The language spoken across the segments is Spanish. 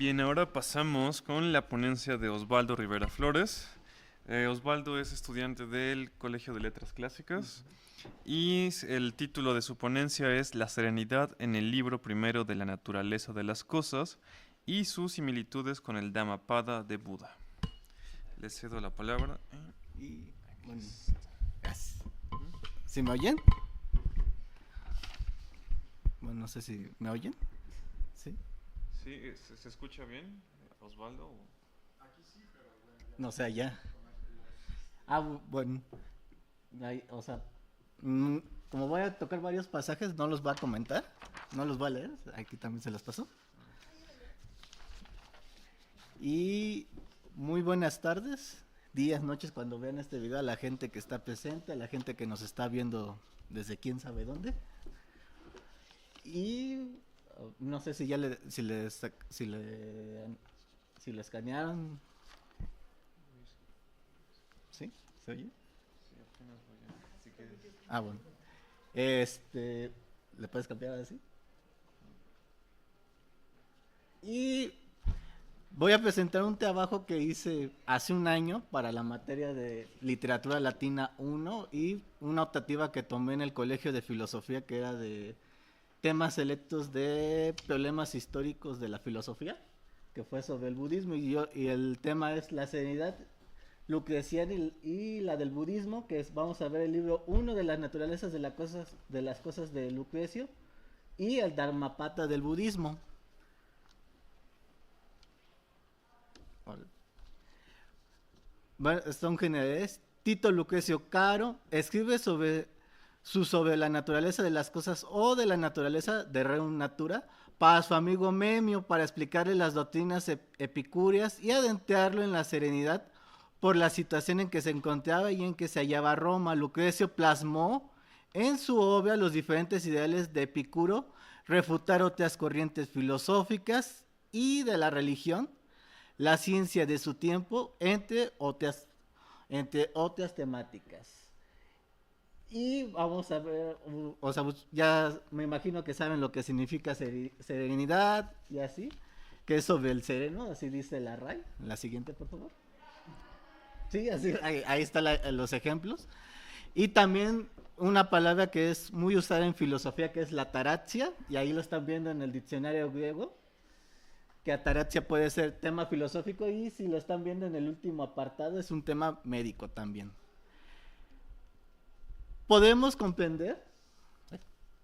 Bien, ahora pasamos con la ponencia de Osvaldo Rivera Flores. Osvaldo es estudiante del Colegio de Letras Clásicas y el título de su ponencia es La serenidad en el libro primero de la naturaleza de las cosas y sus similitudes con el Dhammapada de Buda. Le cedo la palabra. Y bueno, gracias. ¿Sí me oyen? Bueno, no sé si me oyen. ¿Sí? Sí, ¿se escucha bien, Osvaldo? No sé, allá. Bueno. O sea, como voy a tocar varios pasajes, no los voy a comentar, no los voy a leer. Aquí también se los paso. Y muy buenas tardes, días, noches, cuando vean este video, a la gente que está presente, a la gente que nos está viendo desde quién sabe dónde. Y no sé si ya si le escanearon. ¿Sí? ¿Se oye? Sí, apenas voy a... Si quieres. Bueno. ¿Le puedes cambiar así? Y voy a presentar un trabajo que hice hace un año para la materia de Literatura Latina 1 y una optativa que tomé en el Colegio de Filosofía, que era de temas selectos de problemas históricos de la filosofía, que fue sobre el budismo, y el tema es la serenidad lucreciana y la del budismo, que vamos a ver el libro 1 de las naturalezas de las cosas de Lucrecio y el Dharmapada del budismo. Bueno, son generales. Tito Lucrecio Caro escribe sobre la naturaleza de las cosas o de la naturaleza de Reum Natura para su amigo Memio, para explicarle las doctrinas epicúreas y adentrarlo en la serenidad por la situación en que se encontraba y en que se hallaba Roma. Lucrecio plasmó en su obra los diferentes ideales de Epicuro, refutar otras corrientes filosóficas y de la religión, la ciencia de su tiempo, entre otras temáticas. Y vamos a ver, o sea, ya me imagino que saben lo que significa serenidad y así, que es sobre el sereno, así dice la RAI. La siguiente, por favor. Sí, así, ahí están los ejemplos. Y también una palabra que es muy usada en filosofía, que es la ataraxia, y ahí lo están viendo en el diccionario griego, que ataraxia puede ser tema filosófico, y si lo están viendo en el último apartado es un tema médico también. Podemos comprender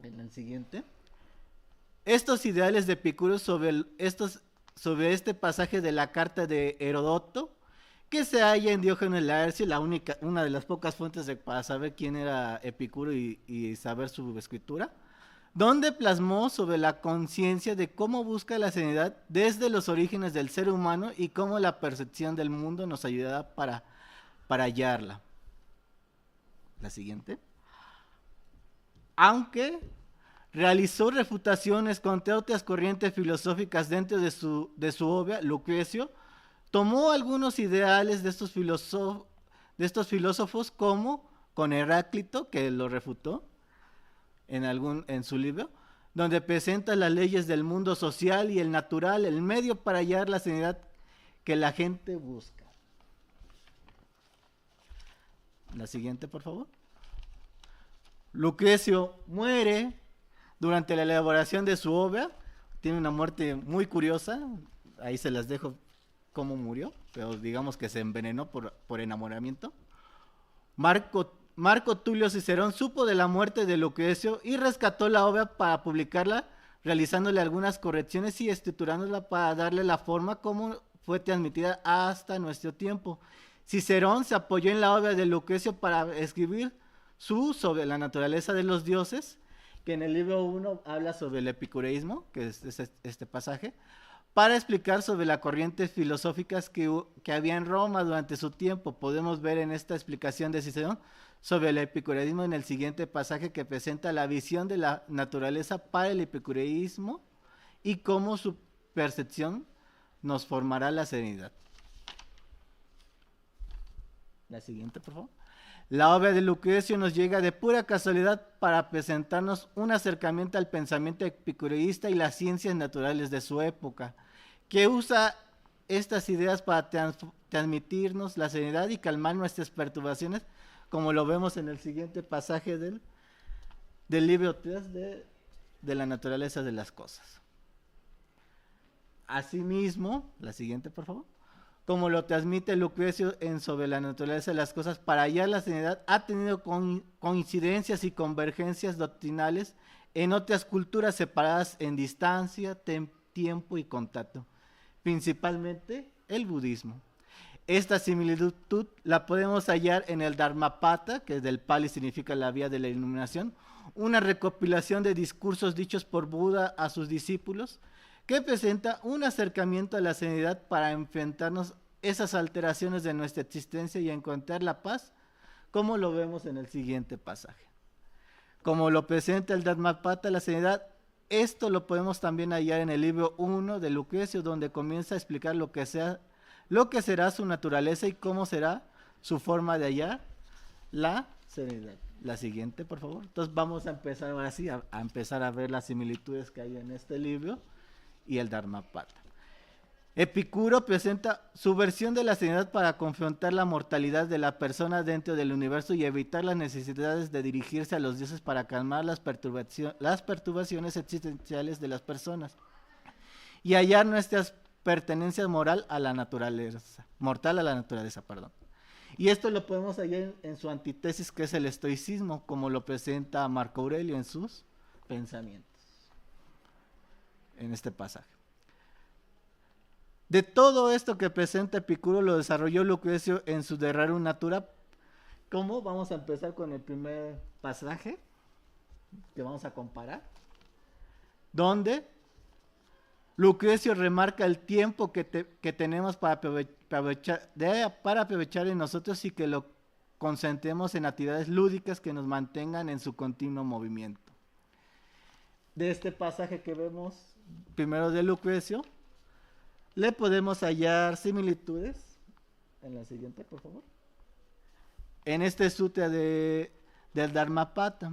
en el siguiente estos ideales de Epicuro sobre este pasaje de la carta de Heródoto, que se halla en Diógenes Laercio, una de las pocas fuentes para saber quién era Epicuro y saber su escritura, donde plasmó sobre la conciencia de cómo busca la serenidad desde los orígenes del ser humano y cómo la percepción del mundo nos ayuda para hallarla. La siguiente. Aunque realizó refutaciones contra otras corrientes filosóficas dentro de su obra, Lucrecio tomó algunos ideales de estos filósofos, como con Heráclito, que lo refutó en su libro, donde presenta las leyes del mundo social y el natural, el medio para hallar la serenidad que la gente busca. La siguiente, por favor. Lucrecio muere durante la elaboración de su obra. Tiene una muerte muy curiosa. Ahí se las dejo cómo murió, pero digamos que se envenenó por enamoramiento. Marco Tulio Cicerón supo de la muerte de Lucrecio y rescató la obra para publicarla, realizándole algunas correcciones y estructurándola para darle la forma como fue transmitida hasta nuestro tiempo. Cicerón se apoyó en la obra de Lucrecio para escribir sobre la naturaleza de los dioses, que en el libro 1 habla sobre el epicureísmo, que es este pasaje, para explicar sobre las corrientes filosóficas que había en Roma durante su tiempo. Podemos ver en esta explicación de Cicerón sobre el epicureísmo en el siguiente pasaje, que presenta la visión de la naturaleza para el epicureísmo y cómo su percepción nos formará la serenidad. La siguiente, por favor. La obra de Lucrecio nos llega de pura casualidad para presentarnos un acercamiento al pensamiento epicureísta y las ciencias naturales de su época, que usa estas ideas para transmitirnos la serenidad y calmar nuestras perturbaciones, como lo vemos en el siguiente pasaje del libro 3 de la naturaleza de las cosas. Asimismo, la siguiente por favor, como lo transmite Lucrecio en Sobre la naturaleza de las cosas, para hallar la serenidad ha tenido coincidencias y convergencias doctrinales en otras culturas separadas en distancia, tiempo y contacto, principalmente el budismo. Esta similitud la podemos hallar en el Dharmapada, que del Pali significa la vía de la iluminación, una recopilación de discursos dichos por Buda a sus discípulos, que presenta un acercamiento a la serenidad para enfrentarnos esas alteraciones de nuestra existencia y encontrar la paz, como lo vemos en el siguiente pasaje. Como lo presenta el Dhammapada, la serenidad, esto lo podemos también hallar en el libro 1 de Lucrecio, donde comienza a explicar lo que será su naturaleza y cómo será su forma de hallar la serenidad. La siguiente, por favor. Entonces vamos a empezar ahora sí a empezar a ver las similitudes que hay en este libro y el Dharmapada. Epicuro presenta su versión de la serenidad para confrontar la mortalidad de la persona dentro del universo y evitar las necesidades de dirigirse a los dioses para calmar las perturbaciones existenciales de las personas y hallar nuestras pertenencias mortal a la naturaleza. Y esto lo podemos hallar en su antítesis, que es el estoicismo, como lo presenta Marco Aurelio en sus pensamientos, en este pasaje. De todo esto que presenta Epicuro lo desarrolló Lucrecio en su De Rerum Natura. ¿Cómo? Vamos a empezar con el primer pasaje que vamos a comparar, donde Lucrecio remarca el tiempo que tenemos para aprovechar en nosotros y que lo concentremos en actividades lúdicas que nos mantengan en su continuo movimiento. De este pasaje que vemos primero de Lucrecio, le podemos hallar similitudes. En la siguiente, por favor. En este sutra del Dharmapada,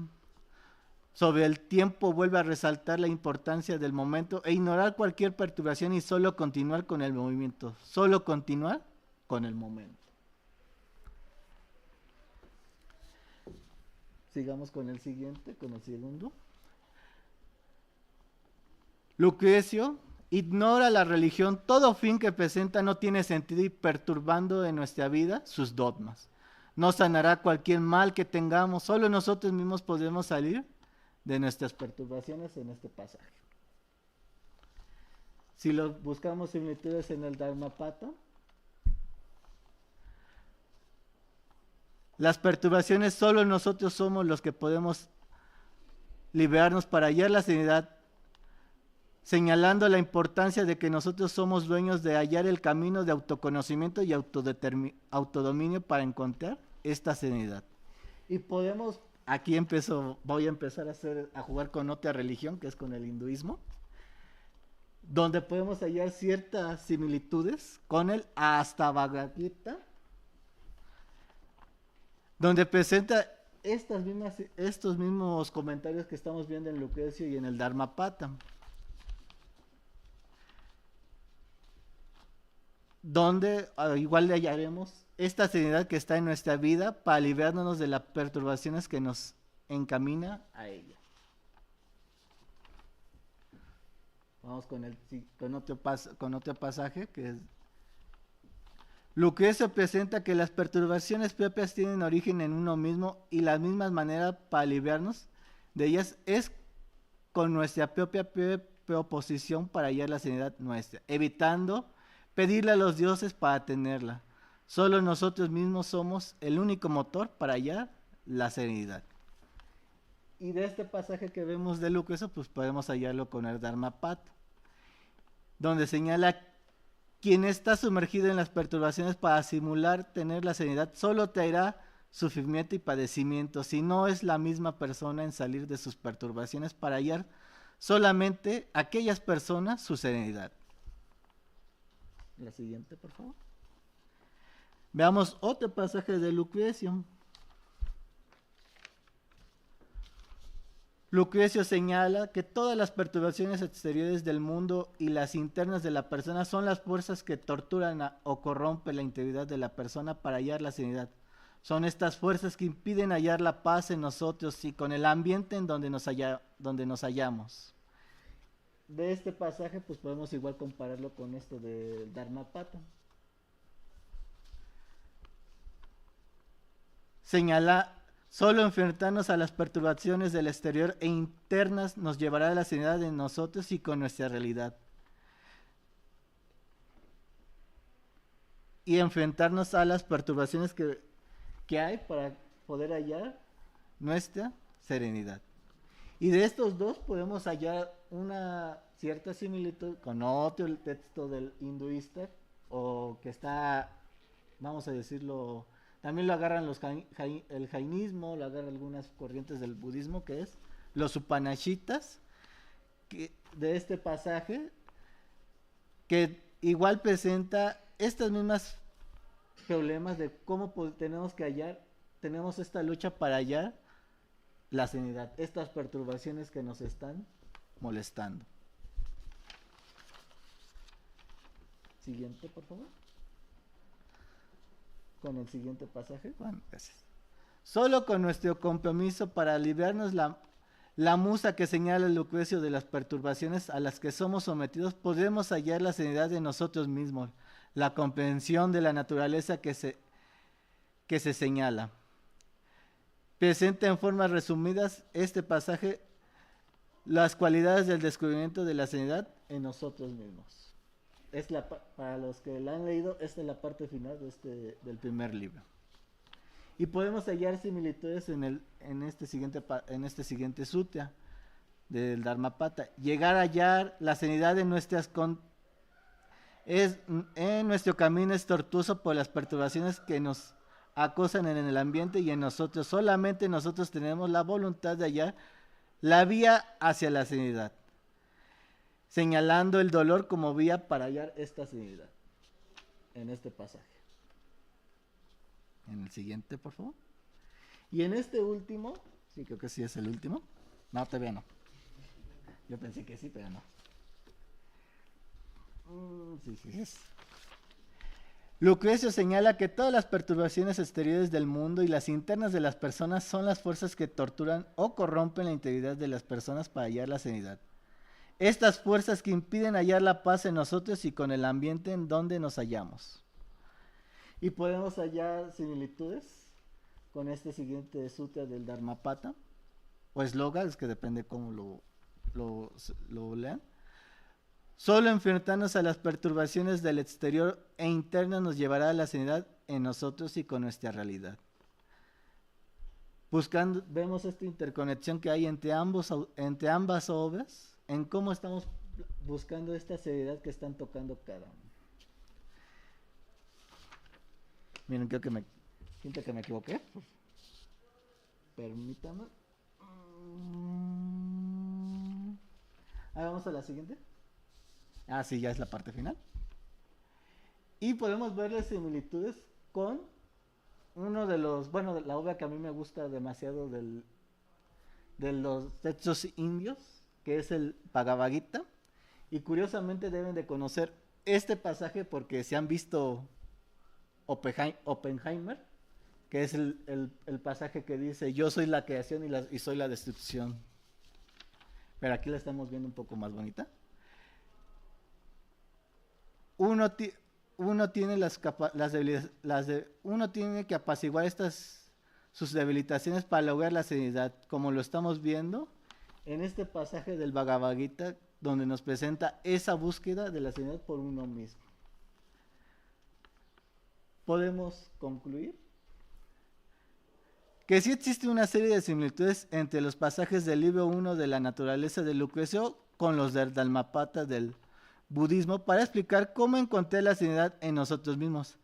sobre el tiempo, vuelve a resaltar la importancia del momento e ignorar cualquier perturbación y solo continuar con el movimiento. Solo continuar con el momento. Sigamos con el siguiente, con el segundo. Lucrecio ignora la religión, todo fin que presenta no tiene sentido y perturbando en nuestra vida sus dogmas. No sanará cualquier mal que tengamos, solo nosotros mismos podemos salir de nuestras perturbaciones en este pasaje. Si lo buscamos similitudes en el Dharmapada, las perturbaciones solo nosotros somos los que podemos liberarnos para hallar la serenidad, señalando la importancia de que nosotros somos dueños de hallar el camino de autoconocimiento y autodominio para encontrar esta serenidad. Y podemos, voy a empezar a jugar con otra religión, que es con el hinduismo, donde podemos hallar ciertas similitudes con el Ashtavagra Gita, donde presenta estos mismos comentarios que estamos viendo en Lucrecio y en el Dharmapada, donde igual le hallaremos esta serenidad que está en nuestra vida para librarnos de las perturbaciones que nos encamina a ella. Vamos con otro pasaje que es: Lucrecio presenta que las perturbaciones propias tienen origen en uno mismo y la misma manera para librarnos de ellas es con nuestra propia proposición para hallar la serenidad nuestra, evitando pedirle a los dioses para tenerla. Solo nosotros mismos somos el único motor para hallar la serenidad. Y de este pasaje que vemos de Lucrecio, pues podemos hallarlo con el Dharmapada, donde señala: quien está sumergido en las perturbaciones para simular tener la serenidad solo traerá sufrimiento y padecimiento, si no es la misma persona en salir de sus perturbaciones para hallar solamente aquellas personas su serenidad. La siguiente, por favor. Veamos otro pasaje de Lucrecio. Lucrecio señala que todas las perturbaciones exteriores del mundo y las internas de la persona son las fuerzas que torturan o corrompen la integridad de la persona para hallar la serenidad. Son estas fuerzas que impiden hallar la paz en nosotros y con el ambiente en donde nos hallamos. De este pasaje pues podemos igual compararlo con esto de Dharmapata. Señala, solo enfrentarnos a las perturbaciones del exterior e internas nos llevará a la serenidad de nosotros y con nuestra realidad. Y enfrentarnos a las perturbaciones que hay para poder hallar nuestra serenidad. Y de estos dos podemos hallar una cierta similitud con otro texto del hinduista, o que está, vamos a decirlo, también lo agarran el jainismo, lo agarran algunas corrientes del budismo, que es los Upanishads, de este pasaje, que igual presenta estas mismas problemas de cómo tenemos que hallar, tenemos esta lucha para hallar la serenidad, estas perturbaciones que nos están molestando. Siguiente, por favor. Con el siguiente pasaje. Bueno, gracias. Solo con nuestro compromiso para librarnos la musa que señala el Lucrecio de las perturbaciones a las que somos sometidos, podremos hallar la serenidad de nosotros mismos, la comprensión de la naturaleza que se señala. Presenta en formas resumidas este pasaje las cualidades del descubrimiento de la serenidad en nosotros mismos. Para los que la han leído, esta es la parte final del primer libro. Y podemos hallar similitudes en este siguiente sutra del Dharmapata. Llegar a hallar la serenidad en nuestro camino es tortuoso por las perturbaciones que nos acosan en el ambiente y en nosotros. Solamente nosotros tenemos la voluntad de hallar la vía hacia la serenidad, señalando el dolor como vía para hallar esta serenidad en este pasaje. En el siguiente, por favor. Y en este último, sí, creo que sí es el último. No, todavía no. Yo pensé que sí, pero no. Sí es. Lucrecio señala que todas las perturbaciones exteriores del mundo y las internas de las personas son las fuerzas que torturan o corrompen la integridad de las personas para hallar la serenidad. Estas fuerzas que impiden hallar la paz en nosotros y con el ambiente en donde nos hallamos. Y podemos hallar similitudes con este siguiente sutra del Dharmapata, o eslogan, es que depende cómo lo lean. Solo enfrentarnos a las perturbaciones del exterior e internas nos llevará a la serenidad en nosotros y con nuestra realidad. Vemos esta interconexión que hay entre ambas obras, en cómo estamos buscando esta serenidad que están tocando cada uno. Miren, siento que me equivoqué. Permítame. Vamos a la siguiente. Sí, ya es la parte final. Y podemos ver las similitudes con uno de la obra que a mí me gusta demasiado de los textos indios, que es el Bhagavad Gita. Y curiosamente deben de conocer este pasaje porque se han visto Oppenheimer, que es el pasaje que dice: yo soy la creación y soy la destrucción. Pero aquí la estamos viendo un poco más bonita. Uno tiene uno tiene que apaciguar sus debilitaciones para lograr la serenidad, como lo estamos viendo en este pasaje del Bhagavad Gita, donde nos presenta esa búsqueda de la serenidad por uno mismo. Podemos concluir que sí existe una serie de similitudes entre los pasajes del libro 1 de la naturaleza de Lucrecio con los del Dharmapata del budismo para explicar cómo encontrar la serenidad en nosotros mismos.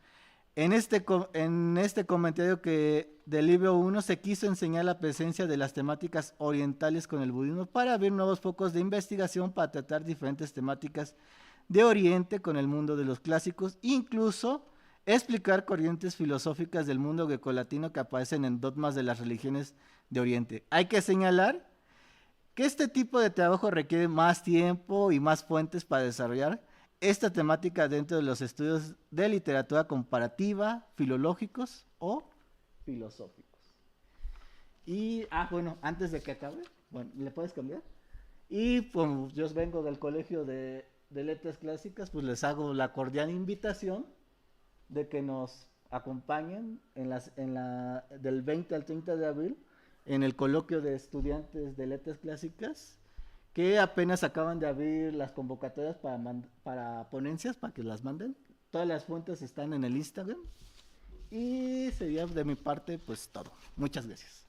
En este comentario del libro 1 se quiso enseñar la presencia de las temáticas orientales con el budismo para abrir nuevos focos de investigación para tratar diferentes temáticas de Oriente con el mundo de los clásicos, incluso explicar corrientes filosóficas del mundo grecolatino que aparecen en dogmas de las religiones de Oriente. Hay que señalar que este tipo de trabajo requiere más tiempo y más fuentes para desarrollar esta temática dentro de los estudios de literatura comparativa, filológicos o filosóficos. Y, bueno, antes de que acabe, bueno, ¿le puedes cambiar? Y pues yo vengo del Colegio de Letras Clásicas, pues les hago la cordial invitación de que nos acompañen del 20 al 30 de abril en el coloquio de estudiantes de Letras Clásicas, que apenas acaban de abrir las convocatorias para ponencias, para que las manden. Todas las fuentes están en el Instagram. Y sería de mi parte pues todo. Muchas gracias.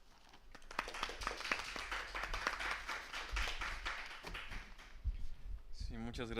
Sí, muchas gracias.